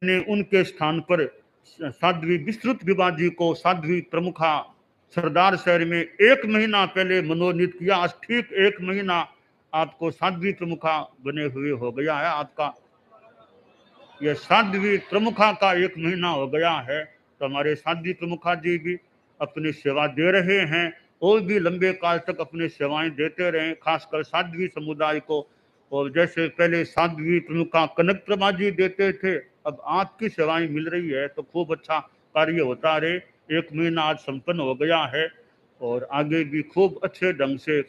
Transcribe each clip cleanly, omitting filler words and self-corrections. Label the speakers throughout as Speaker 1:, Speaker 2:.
Speaker 1: ने उनके स्थान पर साध्वी विस्तृत विभा जी को साध्वी प्रमुखा सरदार शहर में 1 महीना पहले मनोनीत किया। आज ठीक 1 महीना आपको साध्वी प्रमुखा बने हुए हो गया है। आपका ये साध्वी प्रमुखा का 1 महीना हो गया है। तो हमारे साध्वी प्रमुखा जी भी अपनी सेवा दे रहे हैं और भी लंबे काल तक अपनी सेवाएं देते रहे, खासकर साध्वी समुदाय को। और जैसे पहले साध्वी प्रमुखा कनक प्रभा जी देते थे, अब आपकी सेवाएं मिल रही है, तो खूब अच्छा कार्य होता रहे। 1 महीना आज संपन्न हो गया है और आगे भी खूब अच्छे ढंग से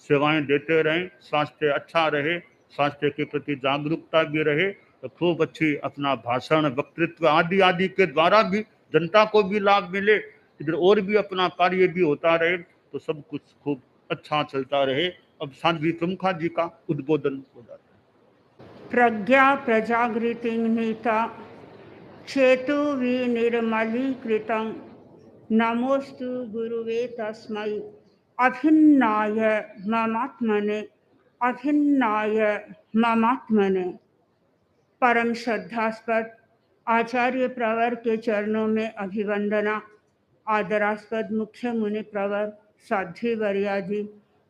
Speaker 1: सेवाएं देते रहें। स्वास्थ्य अच्छा रहे, स्वास्थ्य के प्रति जागरूकता भी रहे, तो खूब अच्छी अपना भाषण, वक्तृत्व आदि आदि के द्वारा भी जनता को भी लाभ मिले, इधर और भी अपना कार्य भी होता रहे, तो सब कुछ खूब अच्छा चलता रहे। अब साध्वी प्रमुखा जी का उद्बोधन हो जाता है।
Speaker 2: प्रज्ञा प्रजागृति नीता चेतु विनिर्मलीकृतं नमोस्तु गुरुवे तस्मै अभिन्नाय ममात्मने अभिन्नाय ममात्मने। परम श्रद्धास्पद आचार्य प्रवर के चरणों में अभिवंदना। आदरास्पद मुख्य मुनि प्रवर साध्वी वर्या जी,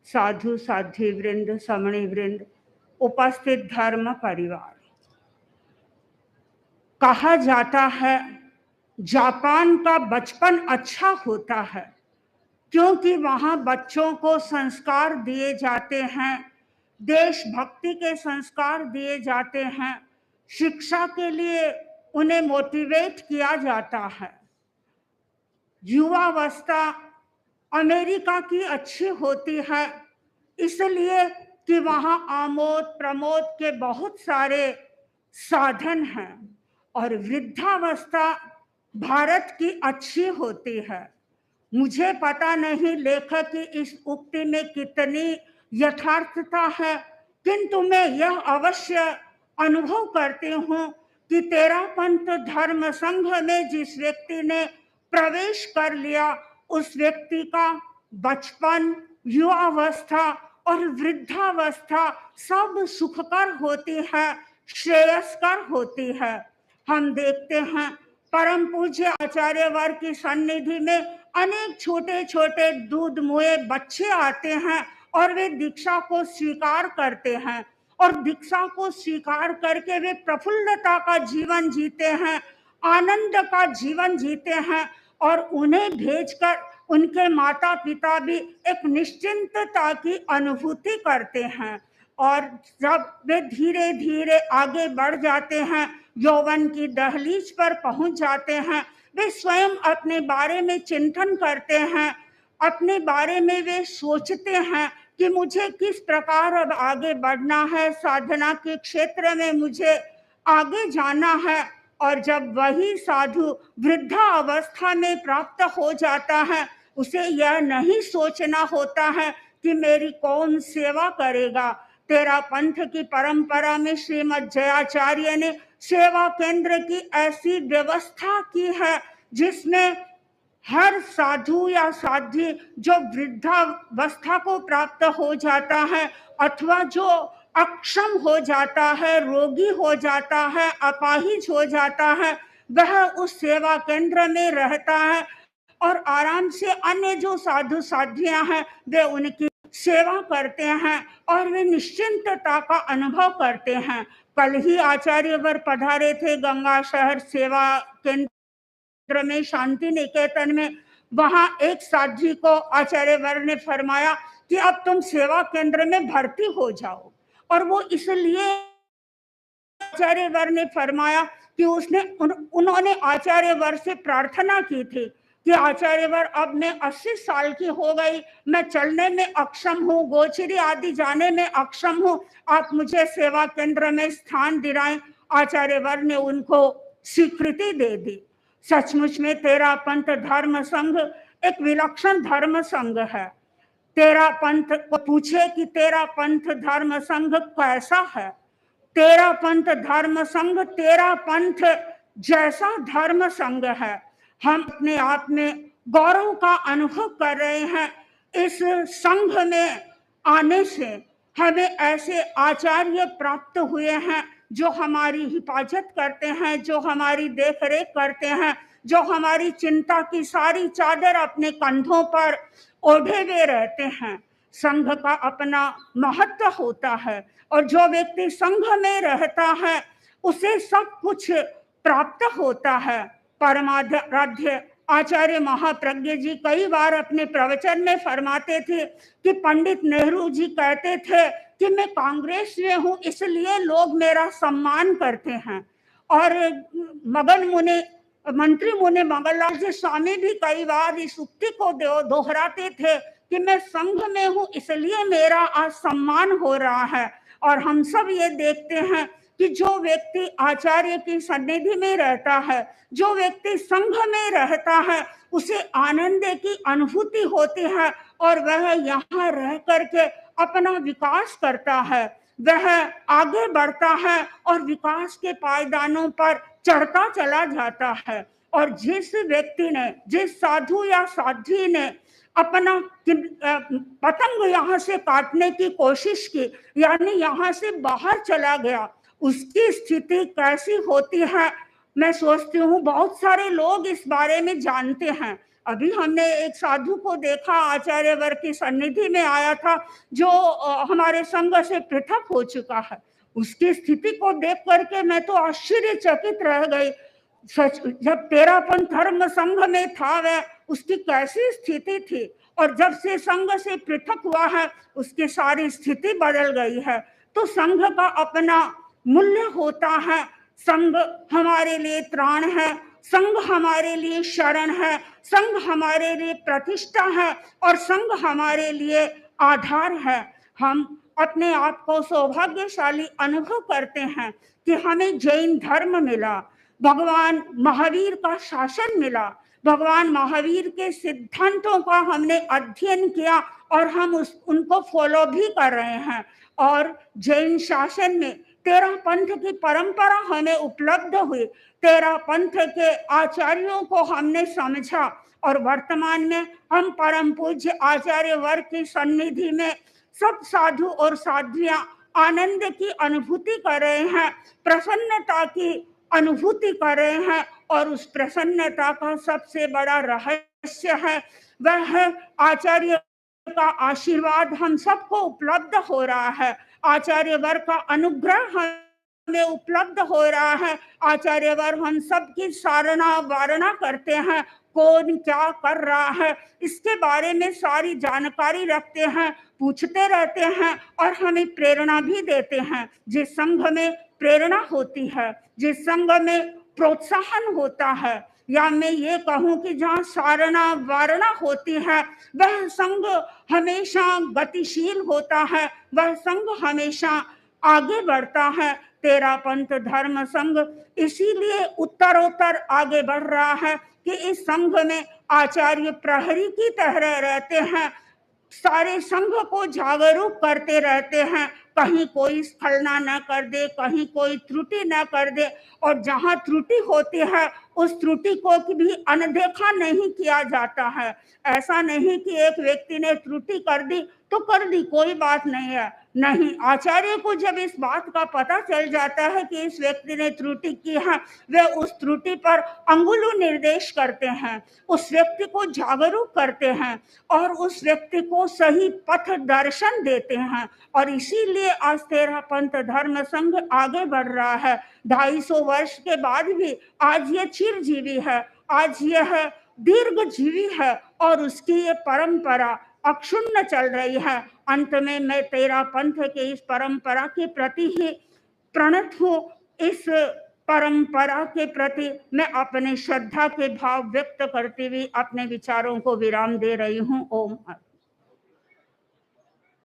Speaker 2: साधु साध्वी वृंद, समणी वृंद, उपस्थित धर्म परिवार। कहा जाता है जापान का बचपन अच्छा होता है क्योंकि वहाँ बच्चों को संस्कार दिए जाते हैं, देशभक्ति के संस्कार दिए जाते हैं, शिक्षा के लिए उन्हें मोटिवेट किया जाता है। युवावस्था अमेरिका की अच्छी होती है इसलिए कि वहाँ आमोद प्रमोद के बहुत सारे साधन हैं, और वृद्धावस्था भारत की अच्छी होती है। मुझे पता नहीं लेखक की इस उक्ति में कितनी यथार्थता है, किंतु मैं यह अवश्य अनुभव करती हूँ कि तेरापंथ धर्म संघ में जिस व्यक्ति ने प्रवेश कर लिया उस व्यक्ति का बचपन, युवावस्था और वृद्धावस्था सब सुखकर होती है, श्रेयस्कर होती है। हम देखते हैं परम पूज्य आचार्य वर्ग की सन्निधि में अनेक छोटे छोटे दूध मुए बच्चे आते हैं और वे दीक्षा को स्वीकार करते हैं, और दीक्षा को स्वीकार करके वे प्रफुल्लता का जीवन जीते हैं, आनंद का जीवन जीते हैं, और उन्हें भेजकर उनके माता पिता भी एक निश्चिंतता की अनुभूति करते हैं। और जब वे धीरे धीरे आगे बढ़ जाते हैं, यौवन की दहलीज पर पहुंच जाते हैं, वे स्वयं अपने बारे में चिंतन करते हैं, अपने बारे में वे सोचते हैं कि मुझे किस प्रकार अब आगे बढ़ना है, साधना के क्षेत्र में मुझे आगे जाना है। और जब वही साधु वृद्धा अवस्था में प्राप्त हो जाता है, उसे यह नहीं सोचना होता है कि मेरी कौन सेवा करेगा। तेरा पंथ की परंपरा में श्रीमद् जयाचार्य ने सेवा केंद्र की ऐसी व्यवस्था की है जिसमें हर साधु या साध्वी जो वृद्धावस्था को प्राप्त हो जाता है अथवा जो अक्षम हो जाता है, रोगी हो जाता है, अपाहिज हो जाता है, वह उस सेवा केंद्र में रहता है और आराम से अन्य जो साधु साध्वियां हैं वे उनकी सेवा करते हैं और वे निश्चिंतता का अनुभव करते हैं। कल ही आचार्य वर पधारे थे गंगा शहर सेवा केंद्र में, शांति निकेतन में। वहां एक साध्वी को आचार्य वर ने फरमाया कि अब तुम सेवा केंद्र में भर्ती हो जाओ, और वो इसलिए आचार्य वर ने फरमाया कि उन्होंने आचार्य वर से प्रार्थना की थी कि आचार्य वर अब मैं 80 साल की हो गई, मैं चलने में अक्षम हूँ, गोचरी आदि जाने में अक्षम हूँ, आप मुझे सेवा केंद्र में स्थान दिलाएं। आचार्य वर ने उनको स्वीकृति दे दी। सचमुच में तेरा पंथ धर्म संघ एक विलक्षण धर्म संघ है। तेरा पंथ को पूछे कि तेरा पंथ धर्म संघ कैसा है। तेरा पंथ धर्म संघ तेरा पंथ जैसा धर्म संघ है। हम अपने आप में गौरव का अनुभव कर रहे हैं। इस संघ में आने से हमें ऐसे आचार्य प्राप्त हुए हैं जो हमारी हिफाजत करते हैं, जो हमारी देख रेख करते हैं, जो हमारी चिंता की सारी चादर अपने कंधों पर ओढ़े हुए रहते हैं। संघ का अपना महत्व होता है और जो व्यक्ति संघ में रहता है उसे सब कुछ प्राप्त होता है। परमाराध्य आचार्य महाप्रज्ञ जी कई बार अपने प्रवचन में फरमाते थे कि पंडित नेहरू जी कहते थे कि मैं कांग्रेस में हूं इसलिए लोग मेरा सम्मान करते हैं। और मगन मुनि मंत्री मुनि मंगललाल जी स्वामी भी कई बार इस उक्ति को दोहराते थे कि मैं संघ में हूं इसलिए मेरा आज सम्मान हो रहा है। और हम सब ये देखते हैं कि जो व्यक्ति आचार्य की सन्निधि में रहता है, जो व्यक्ति संघ में रहता है, उसे आनंद की अनुभूति होती है और वह यहाँ रह करके अपना विकास करता है, वह आगे बढ़ता है और विकास के पायदानों पर चढ़ता चला जाता है। और जिस व्यक्ति ने, जिस साधु या साध्वी ने अपना पतंग यहाँ से काटने की कोशिश की, यानी यहाँ से बाहर चला गया, उसकी स्थिति कैसी होती है मैं सोचती हूँ बहुत सारे लोग इस बारे में जानते हैं। अभी हमने एक साधु को देखा, आचार्य वर्ग की सन्निधि में आया था, जो हमारे संघ से पृथक हो चुका है। उसकी स्थिति को देख करके मैं तो आश्चर्यचकित रह गई। सच, जब तेरापंथ धर्म संघ में था वह उसकी कैसी स्थिति थी, और जब से संघ से पृथक हुआ है उसकी सारी स्थिति बदल गई है। तो संघ का अपना मूल्य होता है। संघ हमारे लिए त्राण है, संघ हमारे लिए शरण है, संघ हमारे लिए प्रतिष्ठा है और संघ हमारे लिए आधार है। हम अपने आप को सौभाग्यशाली अनुभव करते हैं कि हमें जैन धर्म मिला, भगवान महावीर का शासन मिला, भगवान महावीर के सिद्धांतों का हमने अध्ययन किया और हम उनको फॉलो भी कर रहे हैं। और जैन शासन में 13 पंथ की परंपरा हमें उपलब्ध हुई, 13 पंथ के आचार्यों को हमने समझा और वर्तमान में हम परम पूज्य आचार्य वर्ग की सन्निधि में सब साधु और साध्वियां आनंद की अनुभूति कर रहे हैं, प्रसन्नता की अनुभूति कर रहे हैं। और उस प्रसन्नता का सबसे बड़ा रहस्य है वह है आचार्य का आशीर्वाद हम सबको उपलब्ध हो रहा है, आचार्य वर्ग का अनुग्रह हमें उपलब्ध हो रहा है। आचार्य वर्ग हम सबकी सारना वारणा करते हैं, कौन क्या कर रहा है इसके बारे में सारी जानकारी रखते हैं, पूछते रहते हैं और हमें प्रेरणा भी देते हैं। जिस संघ में प्रेरणा होती है, जिस संघ में प्रोत्साहन होता है, या मैं ये कहूं कि जहाँ सारना वारणा होती है, वह संघ हमेशा गतिशील होता है, वह संघ हमेशा आगे बढ़ता है। तेरापंथ धर्म संघ इसीलिए उत्तरोत्तर आगे बढ़ रहा है कि इस संघ में आचार्य प्रहरी की तरह रहते हैं, सारे संघ को जागरूक करते रहते हैं, कहीं कोई स्खलना न कर दे, कहीं कोई त्रुटि न कर दे। और जहां त्रुटि होती है उस त्रुटि को भी अनदेखा नहीं किया जाता है। ऐसा नहीं कि एक व्यक्ति ने त्रुटि कर दी तो कर दी, कोई बात नहीं है, नहीं। आचार्य को जब इस बात का पता चल जाता है कि इस व्यक्ति ने त्रुटि की है, वे उस त्रुटि पर अंगुली निर्देश करते हैं, उस व्यक्ति को जागरूक करते हैं और उस व्यक्ति को सही पथ दर्शन देते हैं। और इसीलिए आज तेरापंथ धर्म संघ आगे बढ़ रहा है। 250 वर्ष के बाद भी आज ये चिरजीवी है, आज यह दीर्घजीवी है और उसकी ये परंपरा अक्षुण्ण चल रही है। अंत में मैं तेरापंथ के इस परंपरा के प्रति ही प्रणत हूँ। इस परंपरा के प्रति मैं अपने श्रद्धा के भाव व्यक्त करते हुए अपने विचारों को विराम दे रही हूँ। ओम।